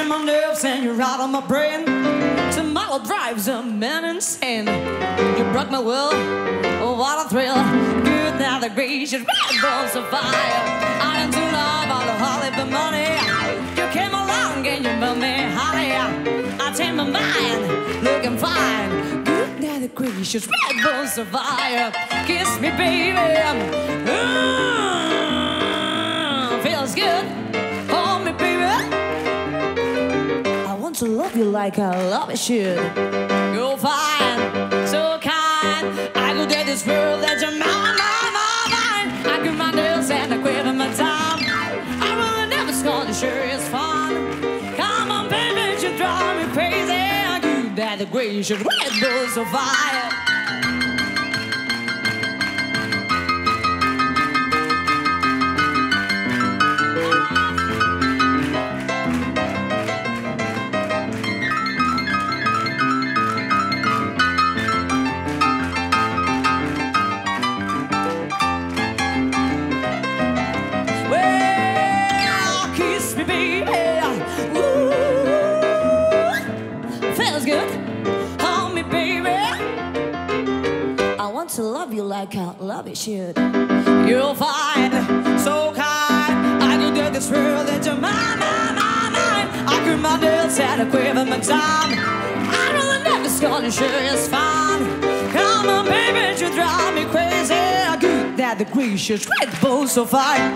my nerves and you're out of my brain. Tomorrow drives a man insane. You broke my will, oh what a thrill. Good now the gracious red balls of fire. I didn't do love all the Hollywood money. You came along and you moved me honey. I changed my mind, looking fine. Good now the gracious red balls of fire. Kiss me baby, feels good. Hold me baby, I want to love you like I love it should. You're fine, so kind. I could date this world that you're mine. I grip my nails and I quiver my time. I will never scorn you, sure it's fun. Come on baby, you drive me crazy. I do that the gracious red bulls of fire. To love you like I love it should. You're fine, so kind. I could get this world that you're mine. I grip my nails and I quiver my time. I really never scorn you, sure it's fun. Come on baby, you drive me crazy. I good that the gracious red bulls so fine.